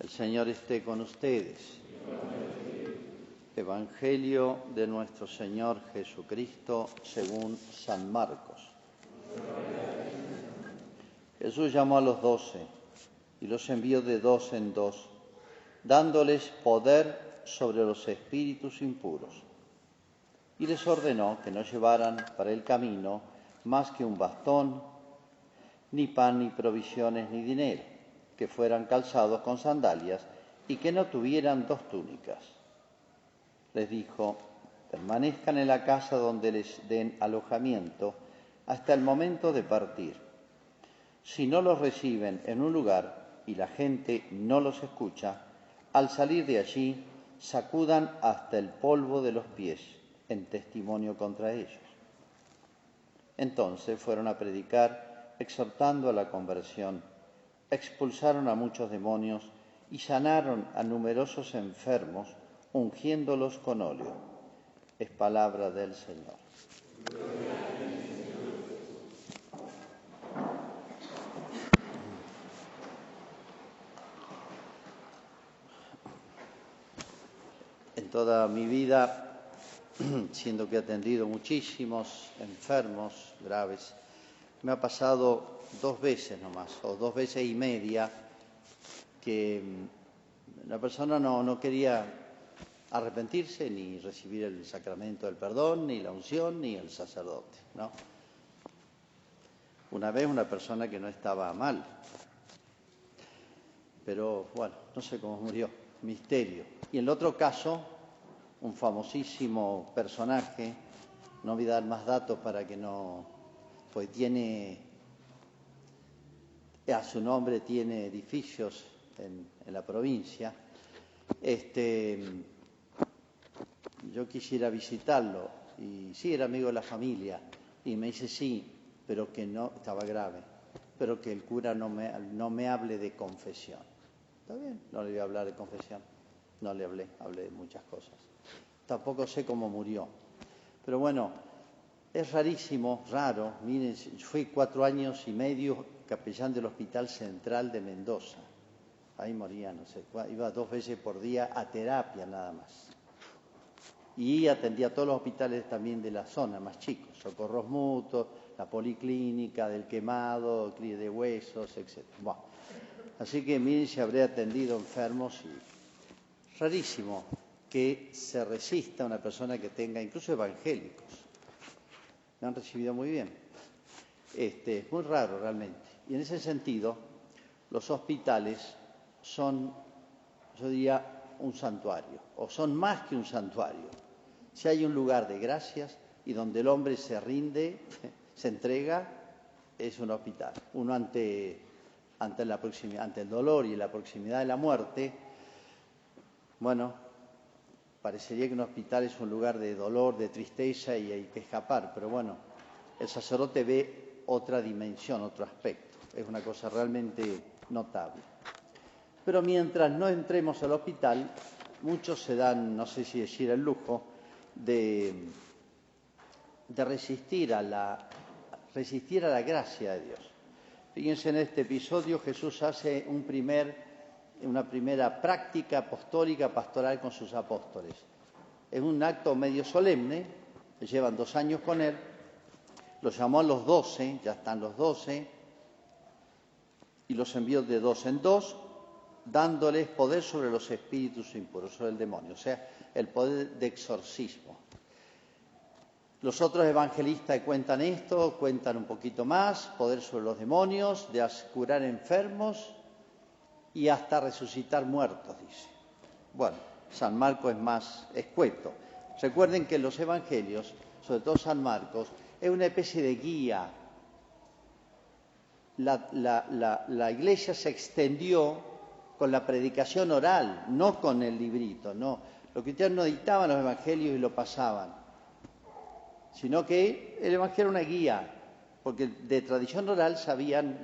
El Señor esté con ustedes. Evangelio de nuestro Señor Jesucristo según San Marcos. Jesús llamó a los 12 y los envió de 2 en 2, dándoles poder sobre los espíritus impuros. Y les ordenó que no llevaran para el camino más que un bastón, ni pan, ni provisiones, ni dinero, que fueran calzados con sandalias y que no tuvieran 2 túnicas. Les dijo: permanezcan en la casa donde les den alojamiento hasta el momento de partir. Si no los reciben en un lugar y la gente no los escucha, al salir de allí sacudan hasta el polvo de los pies en testimonio contra ellos. Entonces fueron a predicar, exhortando a la conversión, expulsaron a muchos demonios y sanaron a numerosos enfermos, ungiéndolos con óleo. Es palabra del Señor. En toda mi vida, siendo que he atendido muchísimos enfermos graves, me ha pasado 2 veces nomás, o 2 veces y media, que la persona no quería arrepentirse, ni recibir el sacramento del perdón, ni la unción, ni el sacerdote, ¿no? Una vez una persona que no estaba mal, pero bueno, no sé cómo murió, misterio. Y en el otro caso, un famosísimo personaje, no voy a dar más datos para que no, pues a su nombre tiene edificios en la provincia. Yo quisiera visitarlo, y sí, era amigo de la familia, y me dice sí, pero que no, estaba grave, pero que el cura no me hable de confesión. Está bien, no le voy a hablar de confesión, no le hablé de muchas cosas. Tampoco sé cómo murió, pero bueno, es rarísimo, raro. Miren, fui 4 años y medio capellán del Hospital Central de Mendoza. Ahí moría, no sé, iba 2 veces por día a terapia nada más. Y atendía todos los hospitales también de la zona, más chicos, Socorros Mutuos, la Policlínica del Quemado, Cría de Huesos, etc. Bueno, así que miren si habré atendido enfermos y rarísimo que se resista una persona que tenga, incluso evangélicos. Me han recibido muy bien. Es muy raro realmente. Y en ese sentido, los hospitales son, yo diría, un santuario, o son más que un santuario. Si hay un lugar de gracias y donde el hombre se rinde, se entrega, es un hospital. Uno ante el dolor y la proximidad de la muerte, bueno, parecería que un hospital es un lugar de dolor, de tristeza y hay que escapar, pero bueno, el sacerdote ve otra dimensión, otro aspecto. Es una cosa realmente notable. Pero mientras no entremos al hospital, muchos se dan, no sé si decir el lujo, de resistir a la gracia de Dios. Fíjense, en este episodio Jesús hace una primera práctica apostólica pastoral con sus apóstoles. Es un acto medio solemne, llevan 2 años con él, los llamó a los 12, ya están los 12, y los envió de 2 en 2, dándoles poder sobre los espíritus impuros, sobre el demonio, o sea, el poder de exorcismo. Los otros evangelistas cuentan esto, cuentan un poquito más, poder sobre los demonios, de curar enfermos y hasta resucitar muertos, dice. Bueno, San Marcos es más escueto. Recuerden que los evangelios, sobre todo San Marcos, es una especie de guía. La Iglesia se extendió con la predicación oral, no con el librito, no. Los cristianos no dictaban los evangelios y lo pasaban, sino que el evangelio era una guía, porque de tradición oral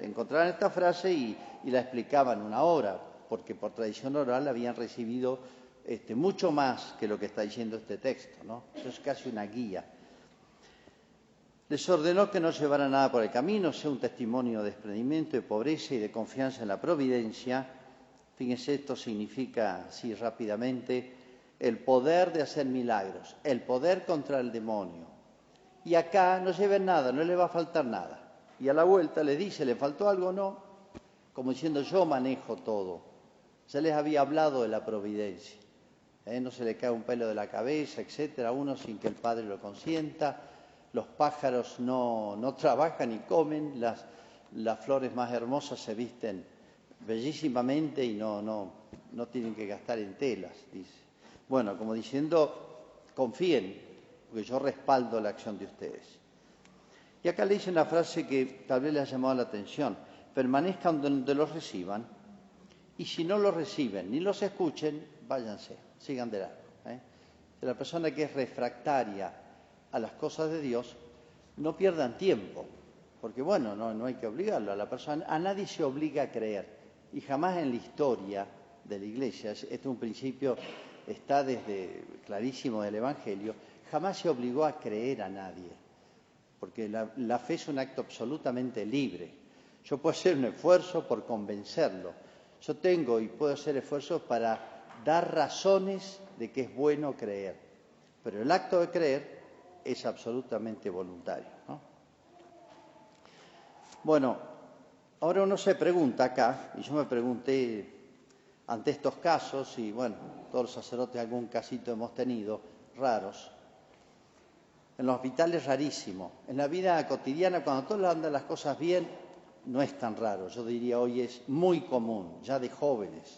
encontraban esta frase y la explicaban 1 hora, porque por tradición oral habían recibido mucho más que lo que está diciendo este texto, ¿no? Eso es casi una guía. Les ordenó que no llevaran nada por el camino, sea un testimonio de desprendimiento, de pobreza y de confianza en la providencia. Fíjense, esto significa, así rápidamente, el poder de hacer milagros, el poder contra el demonio. Y acá no lleven nada, no les va a faltar nada. Y a la vuelta le dice, ¿le faltó algo? No. Como diciendo, yo manejo todo. Ya les había hablado de la providencia. No se le cae un pelo de la cabeza, etcétera, uno sin que el Padre lo consienta. Los pájaros no trabajan y comen, las flores más hermosas se visten bellísimamente y no tienen que gastar en telas, dice. Bueno, como diciendo, confíen, porque yo respaldo la acción de ustedes. Y acá le dice una frase que tal vez les ha llamado la atención: permanezcan donde los reciban, y si no los reciben ni los escuchen, váyanse, sigan de largo. De la persona que es refractaria a las cosas de Dios, no pierdan tiempo, porque bueno, no hay que obligarlo a la persona, a nadie se obliga a creer, y jamás en la historia de la Iglesia, este es un principio, está desde clarísimo del Evangelio, jamás se obligó a creer a nadie, porque la fe es un acto absolutamente libre. Yo puedo hacer un esfuerzo por convencerlo, yo tengo y puedo hacer esfuerzos para dar razones de que es bueno creer, pero el acto de creer es absolutamente voluntario, ¿no? Bueno, ahora uno se pregunta acá, y yo me pregunté ante estos casos, y bueno, todos los sacerdotes algún casito hemos tenido, raros. En los hospitales rarísimo. En la vida cotidiana, cuando todos andan las cosas bien, no es tan raro. Yo diría hoy es muy común, ya de jóvenes,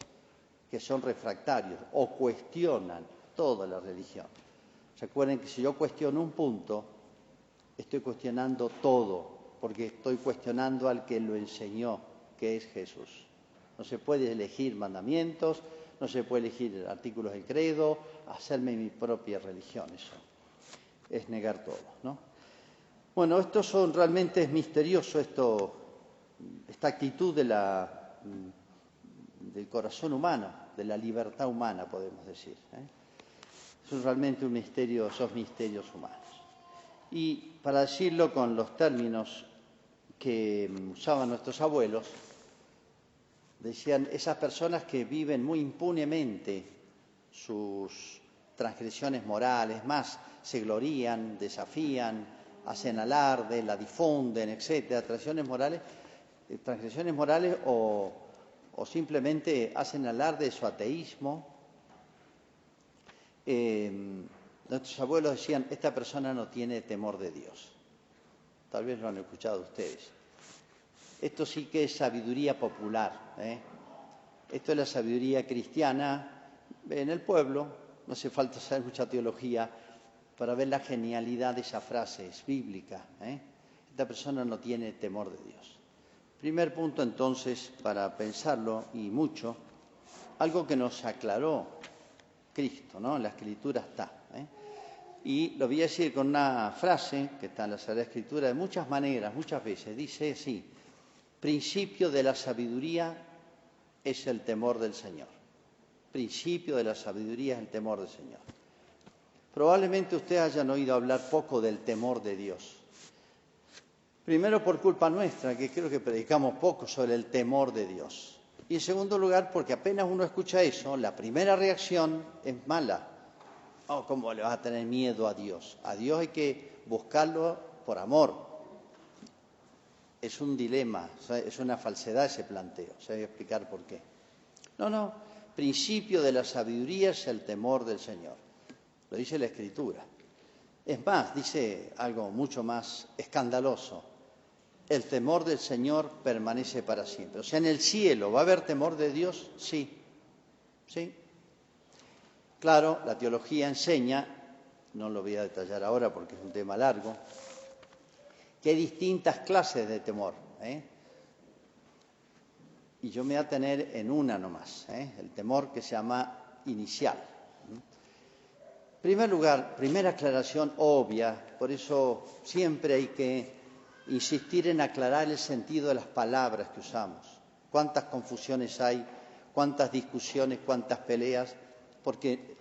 que son refractarios o cuestionan toda la religión. Recuerden que si yo cuestiono un punto, estoy cuestionando todo, porque estoy cuestionando al que lo enseñó, que es Jesús. No se puede elegir mandamientos, no se puede elegir artículos del credo, hacerme mi propia religión, eso es negar todo, ¿no? Bueno, realmente es misterioso esta actitud del corazón humano, de la libertad humana, podemos decir. Es realmente un misterio, esos misterios humanos. Y para decirlo con los términos que usaban nuestros abuelos, decían esas personas que viven muy impunemente sus transgresiones morales, más se glorían, desafían, hacen alarde, la difunden, etcétera, transgresiones morales o simplemente hacen alarde de su ateísmo. Nuestros abuelos decían, esta persona no tiene temor de Dios. Tal vez lo han escuchado ustedes. Esto sí que es sabiduría popular. Esto es la sabiduría cristiana en el pueblo. No hace falta saber mucha teología para ver la genialidad de esa frase, es bíblica. Esta persona no tiene temor de Dios. Primer punto, entonces, para pensarlo y mucho, algo que nos aclaró Cristo, ¿no? En la Escritura está. Y lo voy a decir con una frase que está en la Sagrada Escritura de muchas maneras, muchas veces. Dice así: principio de la sabiduría es el temor del Señor. Principio de la sabiduría es el temor del Señor. Probablemente ustedes hayan oído hablar poco del temor de Dios. Primero por culpa nuestra, que creo que predicamos poco sobre el temor de Dios. Y en segundo lugar, porque apenas uno escucha eso, la primera reacción es mala. Oh, ¿cómo le vas a tener miedo a Dios? A Dios hay que buscarlo por amor. Es un dilema, es una falsedad ese planteo. Se voy a explicar por qué. No. Principio de la sabiduría es el temor del Señor. Lo dice la Escritura. Es más, dice algo mucho más escandaloso. El temor del Señor permanece para siempre. O sea, en el cielo, ¿va a haber temor de Dios? Sí. Claro, la teología enseña, no lo voy a detallar ahora porque es un tema largo, que hay distintas clases de temor. Y yo me voy a tener en una nomás, el temor que se llama inicial. En primer lugar, primera aclaración obvia, por eso siempre hay que insistir en aclarar el sentido de las palabras que usamos. Cuántas confusiones hay, cuántas discusiones, cuántas peleas, porque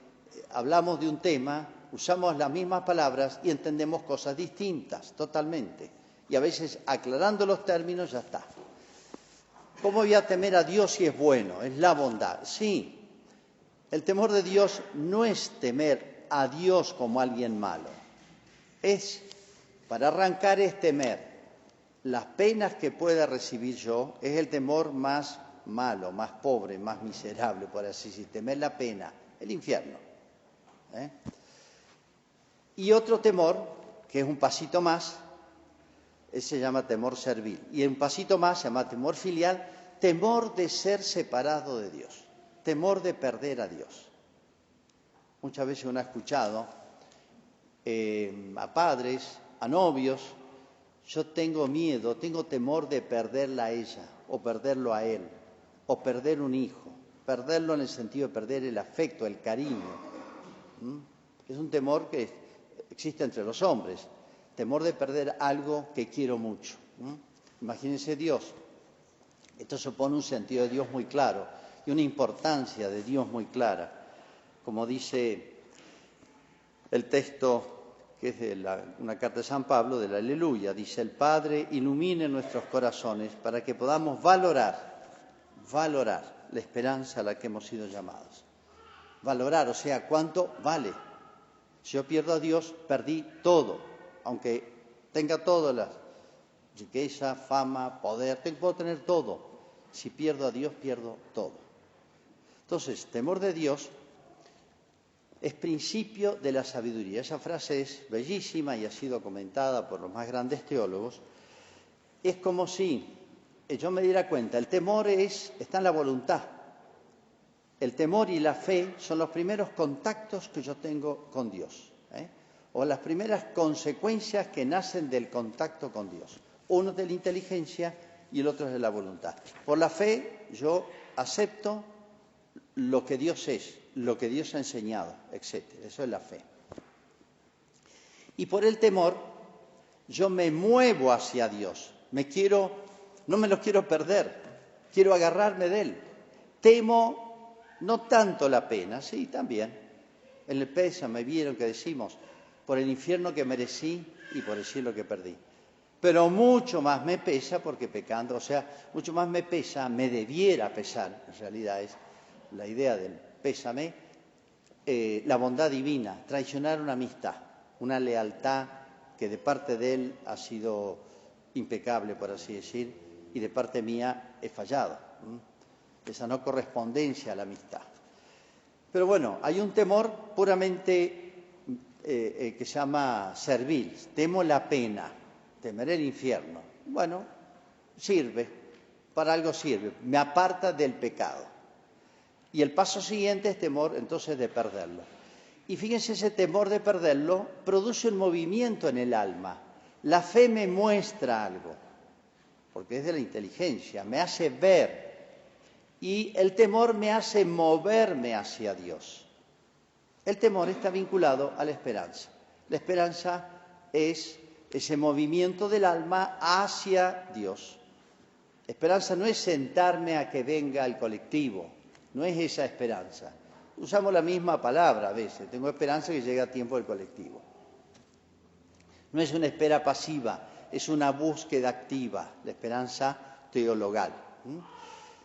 hablamos de un tema, usamos las mismas palabras y entendemos cosas distintas totalmente. Y a veces aclarando los términos ya está. ¿Cómo voy a temer a Dios si es bueno? Es la bondad. Sí, el temor de Dios no es temer a Dios como alguien malo. Para arrancar, es temer las penas que pueda recibir yo. Es el temor más malo, más pobre, más miserable, por así decir. Temer la pena, el infierno. Y otro temor, que es un pasito más, se llama temor servil. Y un pasito más se llama temor filial, temor de ser separado de Dios, temor de perder a Dios. Muchas veces uno ha escuchado a padres, a novios: yo tengo miedo, tengo temor de perderla a ella, o perderlo a él, o perder un hijo, perderlo en el sentido de perder el afecto, el cariño. Es un temor que existe entre los hombres, temor de perder algo que quiero mucho. Imagínense Dios. Esto supone un sentido de Dios muy claro y una importancia de Dios muy clara. Como dice el texto que es de una carta de San Pablo, del Aleluya, dice: el Padre ilumine nuestros corazones para que podamos valorar la esperanza a la que hemos sido llamados. Valorar, o sea, ¿cuánto vale? Si yo pierdo a Dios, perdí todo, aunque tenga todas las riqueza, fama, poder, puedo tener todo. Si pierdo a Dios, pierdo todo. Entonces, temor de Dios es principio de la sabiduría. Esa frase es bellísima y ha sido comentada por los más grandes teólogos. Es como si yo me diera cuenta, el temor está en la voluntad. El temor y la fe son los primeros contactos que yo tengo con Dios, o las primeras consecuencias que nacen del contacto con Dios. Uno es de la inteligencia y el otro es de la voluntad. Por la fe yo acepto lo que Dios es, lo que Dios ha enseñado, etc. Eso es la fe. Y por el temor yo me muevo hacia Dios. No me lo quiero perder, quiero agarrarme de Él. Temo no tanto la pena, sí, también. En el pésame vieron que decimos, por el infierno que merecí y por el cielo que perdí. Pero mucho más me pesa porque pecando, mucho más me pesa, me debiera pesar, en realidad es la idea del pésame, la bondad divina, traicionar una amistad, una lealtad que de parte de Él ha sido impecable, por así decir, y de parte mía he fallado. Esa no correspondencia a la amistad. Pero bueno, hay un temor puramente que se llama servil. Temo la pena, temeré el infierno. Bueno, sirve, para algo sirve, me aparta del pecado. Y el paso siguiente es temor entonces de perderlo. Y fíjense, ese temor de perderlo produce un movimiento en el alma. La fe me muestra algo, porque es de la inteligencia, me hace ver. Y el temor me hace moverme hacia Dios. El temor está vinculado a la esperanza. La esperanza es ese movimiento del alma hacia Dios. Esperanza no es sentarme a que venga el colectivo, no es esa esperanza. Usamos la misma palabra a veces, tengo esperanza que llegue a tiempo del colectivo. No es una espera pasiva, es una búsqueda activa, la esperanza teologal.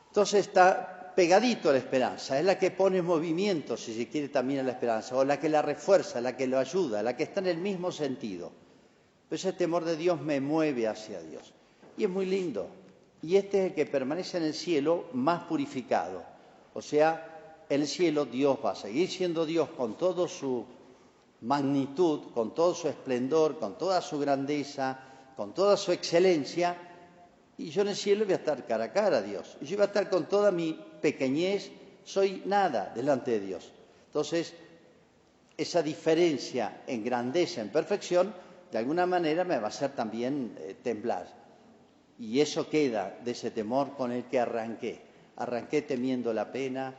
Entonces está pegadito a la esperanza, es la que pone en movimiento, si se quiere, también a la esperanza, o la que la refuerza, la que lo ayuda, la que está en el mismo sentido. Pero ese temor de Dios me mueve hacia Dios. Y es muy lindo. Y este es el que permanece en el cielo más purificado. O sea, en el cielo Dios va a seguir siendo Dios con toda su magnitud, con todo su esplendor, con toda su grandeza, con toda su excelencia. Y yo en el cielo voy a estar cara a cara a Dios. Y yo voy a estar con toda mi pequeñez, soy nada delante de Dios. Entonces, esa diferencia en grandeza, en perfección, de alguna manera me va a hacer también temblar. Y eso queda de ese temor con el que arranqué. Arranqué temiendo la pena,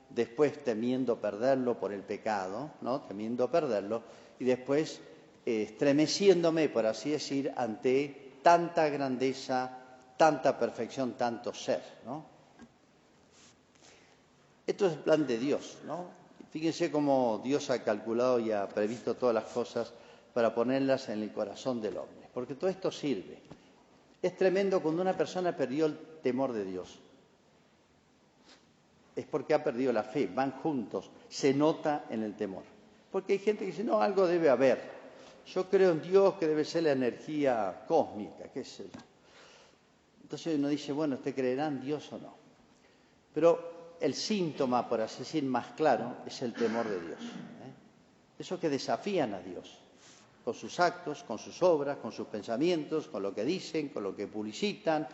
después temiendo perderlo por el pecado, ¿no? Temiendo perderlo, y después estremeciéndome, por así decir, ante tanta grandeza, tanta perfección, tanto ser, ¿no? Esto es el plan de Dios, ¿no? Fíjense cómo Dios ha calculado y ha previsto todas las cosas para ponerlas en el corazón del hombre, porque todo esto sirve. Es tremendo cuando una persona perdió el temor de Dios. es porque ha perdido la fe, van juntos, se nota en el temor. Porque hay gente que dice, no, algo debe haber. Yo creo en Dios, que debe ser la energía cósmica, qué sé yo. Entonces uno dice, bueno, ¿usted creerá en Dios o no? Pero el síntoma, por así decir, más claro, es el temor de Dios. Esos que desafían a Dios, con sus actos, con sus obras, con sus pensamientos, con lo que dicen, con lo que publicitan.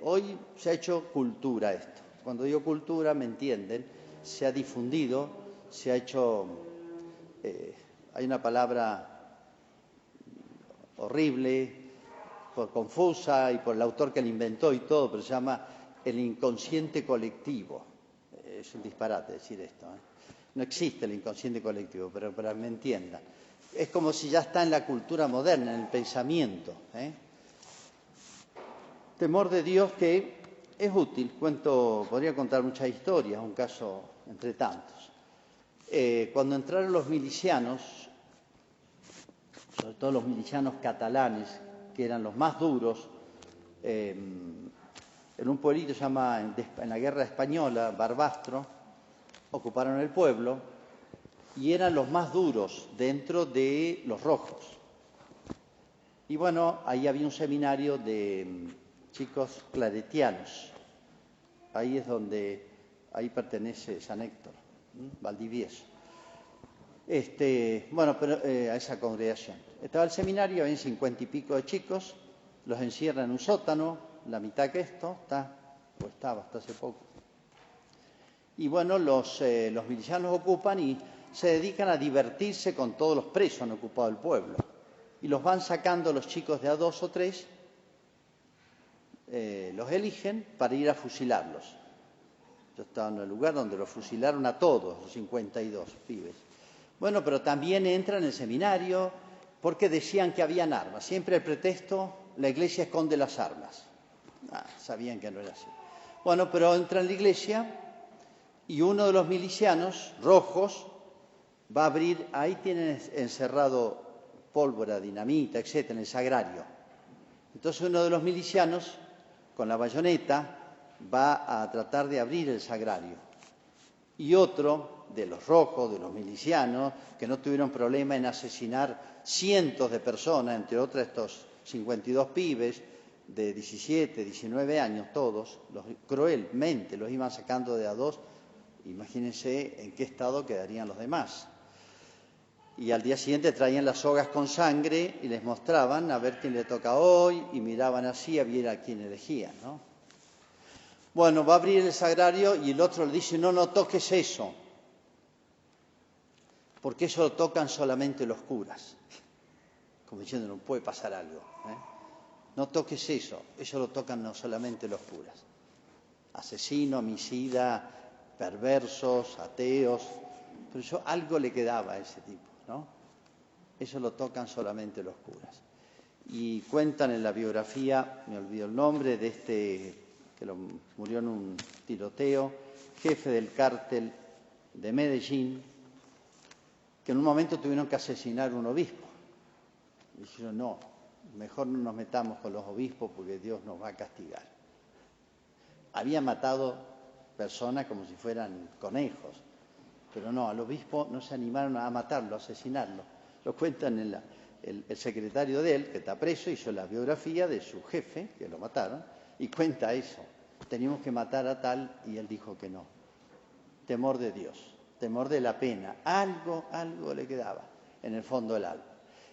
Hoy se ha hecho cultura esto. Cuando digo cultura, me entienden, se ha difundido, se ha hecho... hay una palabra horrible, confusa y por el autor que la inventó y todo, pero se llama el inconsciente colectivo. Es un disparate decir esto, No existe el inconsciente colectivo, pero para que me entiendan. Es como si ya está en la cultura moderna, en el pensamiento. Temor de Dios que es útil. Podría contar muchas historias, un caso entre tantos. Cuando entraron los milicianos, sobre todo los milicianos catalanes, que eran los más duros, en un pueblito se llama, en la guerra española, Barbastro, ocuparon el pueblo y eran los más duros dentro de los rojos. Y bueno, ahí había un seminario de chicos claretianos. Ahí pertenece San Héctor, Valdivieso. A esa congregación. Estaba el seminario, había 50 y pico de chicos, los encierran en un sótano, la mitad que esto, estaba hasta hace poco. Y bueno, los milicianos ocupan y se dedican a divertirse con todos los presos, han ocupado el pueblo. Y los van sacando los chicos de a 2 o 3, los eligen para ir a fusilarlos. Yo estaba en el lugar donde los fusilaron a todos, los 52 pibes. Bueno, pero también entran en el seminario porque decían que habían armas. Siempre el pretexto, la iglesia esconde las armas. Sabían que no era así. Bueno, pero entran en la iglesia y uno de los milicianos rojos va a abrir, ahí tienen encerrado pólvora, dinamita, etcétera, en el sagrario. Entonces uno de los milicianos, con la bayoneta, va a tratar de abrir el sagrario. Y otro de los rojos, de los milicianos, que no tuvieron problema en asesinar cientos de personas, entre otras estos 52 pibes de 17, 19 años, todos, cruelmente los iban sacando de a 2. Imagínense en qué estado quedarían los demás. Y al día siguiente traían las sogas con sangre y les mostraban a ver quién le toca hoy, y miraban así a ver a quién elegían, ¿no? Bueno, va a abrir el sagrario y el otro le dice, no toques eso, porque eso lo tocan solamente los curas. Como diciendo, no puede pasar algo. No toques eso lo tocan no solamente los curas. Asesino, homicida, perversos, ateos, pero algo le quedaba a ese tipo, ¿no? Eso lo tocan solamente los curas. Y cuentan en la biografía, me olvido el nombre, de que murió en un tiroteo, jefe del cártel de Medellín, que en un momento tuvieron que asesinar a un obispo. Y dijeron, no, mejor no nos metamos con los obispos porque Dios nos va a castigar. Había matado personas como si fueran conejos, pero no, al obispo no se animaron a matarlo, a asesinarlo. Lo cuentan el secretario de él, que está preso, hizo la biografía de su jefe, que lo mataron, y cuenta eso. Teníamos que matar a tal, y él dijo que no. Temor de Dios, temor de la pena. Algo le quedaba en el fondo del alma.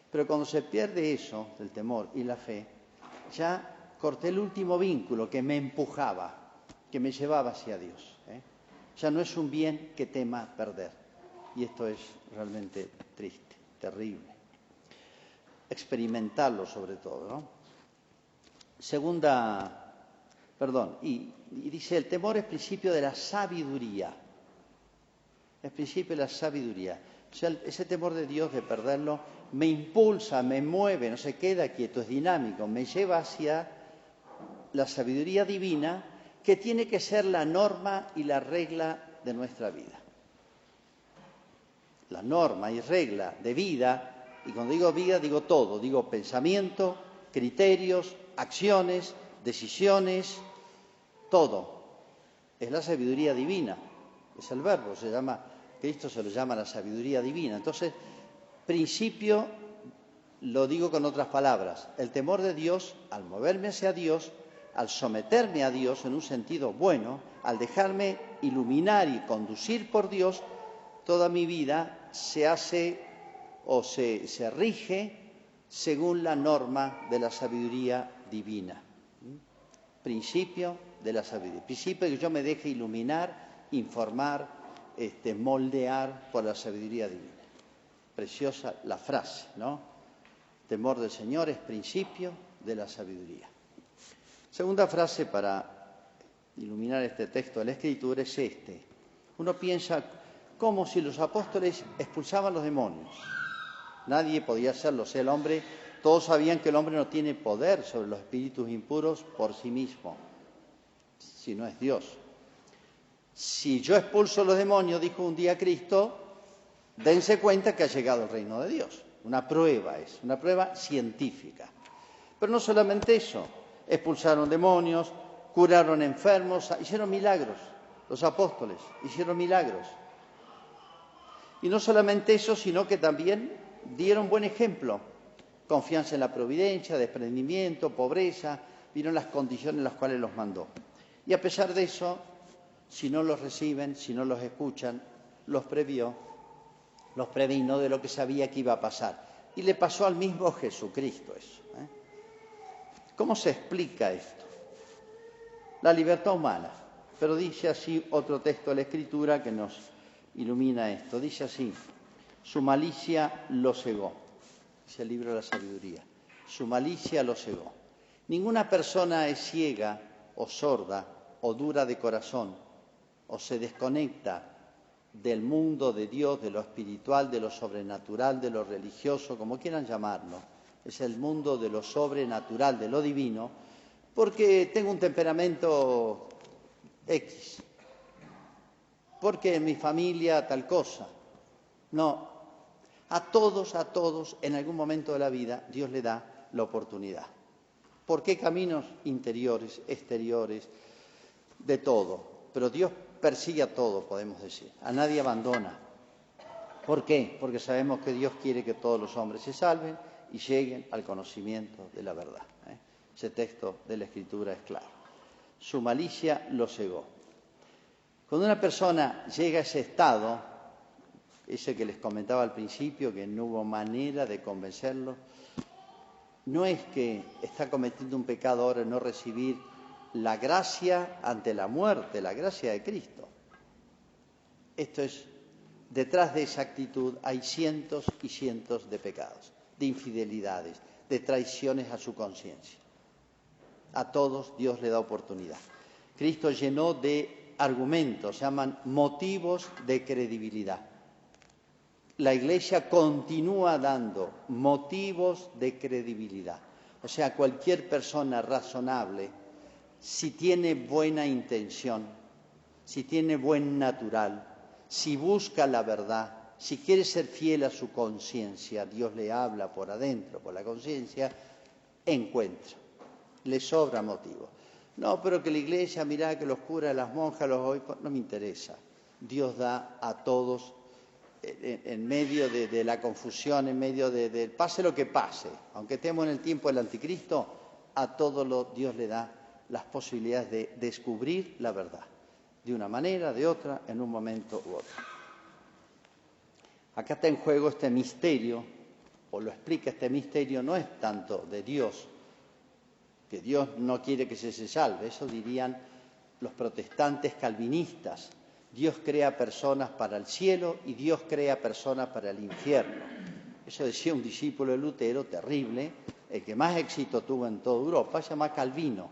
Pero cuando se pierde eso, del temor y la fe, ya corté el último vínculo que me empujaba, que me llevaba hacia Dios. Ya no es un bien que tema perder. Y esto es realmente triste, terrible. Experimentarlo sobre todo, ¿no? Y dice, el temor es principio de la sabiduría. Es principio de la sabiduría. O sea, ese temor de Dios, de perderlo, me impulsa, me mueve, no se queda quieto, es dinámico, me lleva hacia la sabiduría divina, que tiene que ser la norma y la regla de nuestra vida. La norma y regla de vida, y cuando digo vida digo todo, digo pensamiento, criterios, acciones, decisiones, todo. es la sabiduría divina, es el verbo, Cristo se lo llama la sabiduría divina. Entonces, principio, lo digo con otras palabras, el temor de Dios, al moverme hacia Dios, al someterme a Dios en un sentido bueno, al dejarme iluminar y conducir por Dios, toda mi vida se hace o se rige según la norma de la sabiduría divina. Principio de la sabiduría. Principio de que yo me deje iluminar, informar, moldear por la sabiduría divina. Preciosa la frase, ¿no? Temor del Señor es principio de la sabiduría. Segunda frase para iluminar este texto de la Escritura es Uno piensa como si los apóstoles expulsaban los demonios. Nadie podía hacerlo. O sea, todos sabían que el hombre no tiene poder sobre los espíritus impuros por sí mismo, si no es Dios. Si yo expulso los demonios, dijo un día Cristo, dense cuenta que ha llegado el reino de Dios. Una prueba científica. Pero no solamente eso, expulsaron demonios, curaron enfermos, hicieron milagros. Los apóstoles hicieron milagros. Y no solamente eso, sino que también dieron buen ejemplo. Confianza en la providencia, desprendimiento, pobreza, vieron las condiciones en las cuales los mandó. Y a pesar de eso, si no los reciben, si no los escuchan, los previno de lo que sabía que iba a pasar. Y le pasó al mismo Jesucristo eso. ¿Cómo se explica esto? La libertad humana. Pero dice así otro texto de la Escritura que nos ilumina esto. Dice así, su malicia lo cegó. Dice el libro de la sabiduría. Su malicia lo cegó. Ninguna persona es ciega o sorda o dura de corazón o se desconecta del mundo de Dios, de lo espiritual, de lo sobrenatural, de lo religioso, como quieran llamarlo. Es el mundo de lo sobrenatural, de lo divino, porque tengo un temperamento X, porque en mi familia tal cosa. No, a todos, en algún momento de la vida, Dios le da la oportunidad. ¿Por qué caminos interiores, exteriores, de todo? Pero Dios persigue a todo, podemos decir. A nadie abandona. ¿Por qué? Porque sabemos que Dios quiere que todos los hombres se salven y lleguen al conocimiento de la verdad. Ese texto de la Escritura es claro. Su malicia lo cegó. Cuando una persona llega a ese estado, ese que les comentaba al principio, que no hubo manera de convencerlo, no es que está cometiendo un pecado ahora en no recibir la gracia ante la muerte, la gracia de Cristo. Esto es, detrás de esa actitud hay cientos y cientos de pecados, de infidelidades, de traiciones a su conciencia. A todos Dios le da oportunidad. Cristo llenó de argumentos, se llaman motivos de credibilidad. La Iglesia continúa dando motivos de credibilidad. O sea, cualquier persona razonable, si tiene buena intención, si tiene buen natural, si busca la verdad, si quiere ser fiel a su conciencia, Dios le habla por adentro, por la conciencia, encuentra. Le sobra motivo. No, pero que la Iglesia, mirá que los curas, las monjas, los obispos, no me interesa. Dios da a todos en medio de la confusión, en medio de pase lo que pase, aunque estemos en el tiempo del anticristo, a todos Dios le da las posibilidades de descubrir la verdad, de una manera, de otra, en un momento u otro. Acá está en juego este misterio, o lo explica este misterio, no es tanto de Dios, que Dios no quiere que se salve, eso dirían los protestantes calvinistas. Dios crea personas para el cielo y Dios crea personas para el infierno. Eso decía un discípulo de Lutero, terrible, el que más éxito tuvo en toda Europa, se llama Calvino.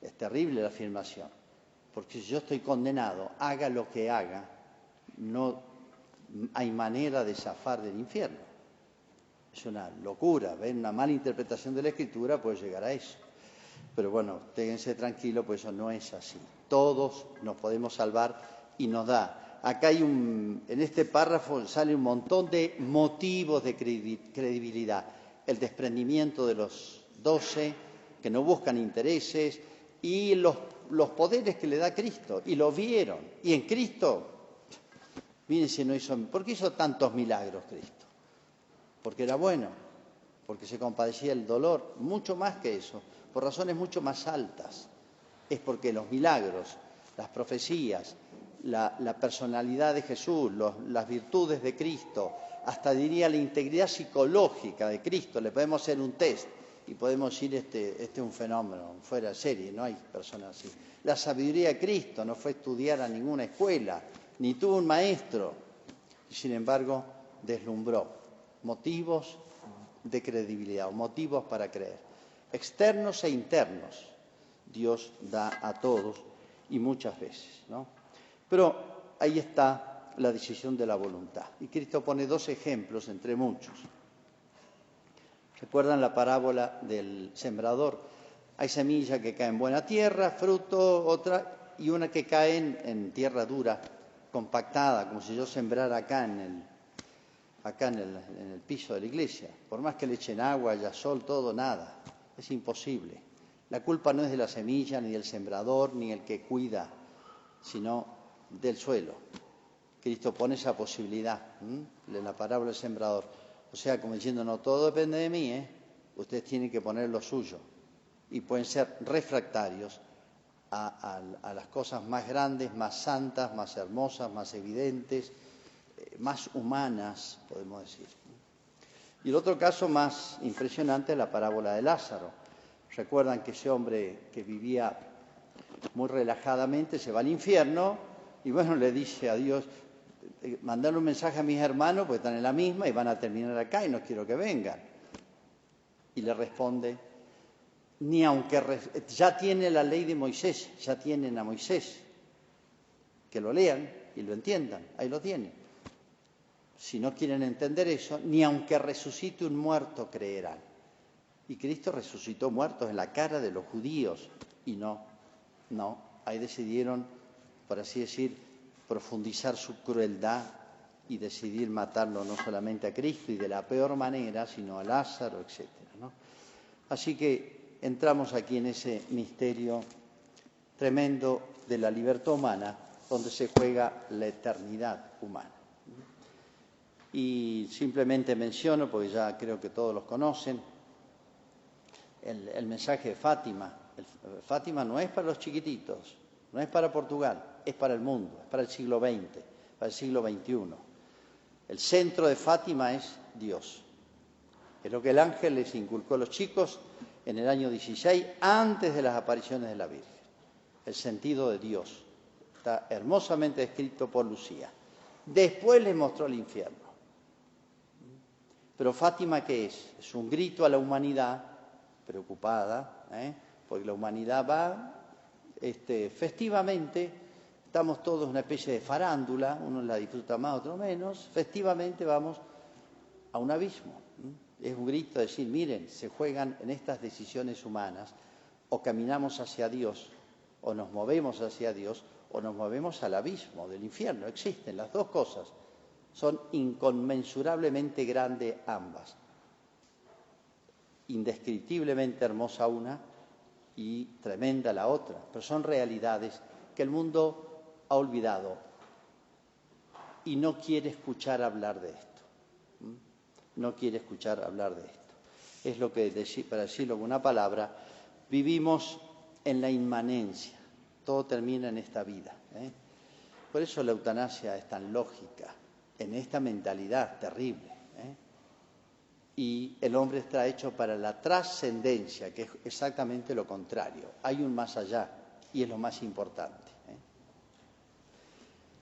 Es terrible la afirmación, porque si yo estoy condenado, haga lo que haga, no hay manera de zafar del infierno. Es una locura, ¿ven? Una mala interpretación de la Escritura puede llegar a eso. Pero bueno, ténganse tranquilos, pues eso no es así. Todos nos podemos salvar y nos da. Acá en este párrafo sale un montón de motivos de credibilidad. El desprendimiento de los 12, que no buscan intereses, y los poderes que le da Cristo, y lo vieron. Y en Cristo, miren si no hizo... ¿Por qué hizo tantos milagros Cristo? Porque era bueno, porque se compadecía del dolor, mucho más que eso, por razones mucho más altas. Es porque los milagros, las profecías, la personalidad de Jesús, las virtudes de Cristo, hasta diría la integridad psicológica de Cristo, le podemos hacer un test y podemos decir este es un fenómeno fuera de serie, no hay personas así. La sabiduría de Cristo no fue a estudiar a ninguna escuela, ni tuvo un maestro, y sin embargo deslumbró motivos de credibilidad, motivos para creer, externos e internos. Dios da a todos y muchas veces, ¿no? Pero ahí está la decisión de la voluntad. Y Cristo pone dos ejemplos entre muchos. ¿Recuerdan la parábola del sembrador? Hay semilla que cae en buena tierra, fruto, otra, y una que cae en tierra dura, compactada, como si yo sembrara acá en el piso de la iglesia. Por más que le echen agua, haya sol, todo, nada. Es imposible. La culpa no es de la semilla, ni del sembrador, ni el que cuida, sino del suelo. Cristo pone esa posibilidad en la parábola del sembrador. O sea, como diciendo, no todo depende de mí, ustedes tienen que poner lo suyo. Y pueden ser refractarios a las cosas más grandes, más santas, más hermosas, más evidentes, más humanas, podemos decir. Y el otro caso más impresionante es la parábola de Lázaro. Recuerdan que ese hombre que vivía muy relajadamente se va al infierno y bueno, le dice a Dios, mandar un mensaje a mis hermanos porque están en la misma y van a terminar acá y no quiero que vengan. Y le responde, ni aunque ya tiene la ley de Moisés, ya tienen a Moisés, que lo lean y lo entiendan, ahí lo tienen. Si no quieren entender eso, ni aunque resucite un muerto creerán. Y Cristo resucitó muertos en la cara de los judíos y no, ahí decidieron, por así decir, profundizar su crueldad y decidir matarlo no solamente a Cristo y de la peor manera, sino a Lázaro, etc., ¿no? Así que entramos aquí en ese misterio tremendo de la libertad humana, donde se juega la eternidad humana. Y simplemente menciono, porque ya creo que todos los conocen, el mensaje de Fátima. Fátima no es para los chiquititos, no es para Portugal, es para el mundo, es para el siglo XX, para el siglo XXI. El centro de Fátima es Dios. Es lo que el ángel les inculcó a los chicos en el año 16, antes de las apariciones de la Virgen. El sentido de Dios. Está hermosamente descrito por Lucía. Después les mostró el infierno. Pero Fátima, ¿qué es? Es un grito a la humanidad preocupada, porque la humanidad va festivamente, estamos todos en una especie de farándula, uno la disfruta más, otro menos, festivamente vamos a un abismo. Es un grito de decir, miren, se juegan en estas decisiones humanas, o caminamos hacia Dios, o nos movemos hacia Dios, o nos movemos al abismo del infierno. Existen las dos cosas, son inconmensurablemente grandes ambas. Indescriptiblemente hermosa una y tremenda la otra, pero son realidades que el mundo ha olvidado y no quiere escuchar hablar de esto. No quiere escuchar hablar de esto. Es lo que, para decirlo con una palabra, vivimos en la inmanencia. Todo termina en esta vida. Por eso la eutanasia es tan lógica, en esta mentalidad terrible. Y el hombre está hecho para la trascendencia, que es exactamente lo contrario. Hay un más allá y es lo más importante.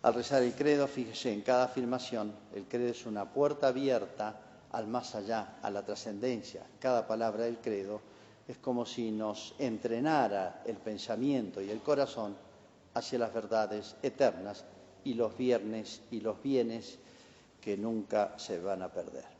Al rezar el credo, fíjese, en cada afirmación, el credo es una puerta abierta al más allá, a la trascendencia. Cada palabra del credo es como si nos entrenara el pensamiento y el corazón hacia las verdades eternas y los bienes que nunca se van a perder.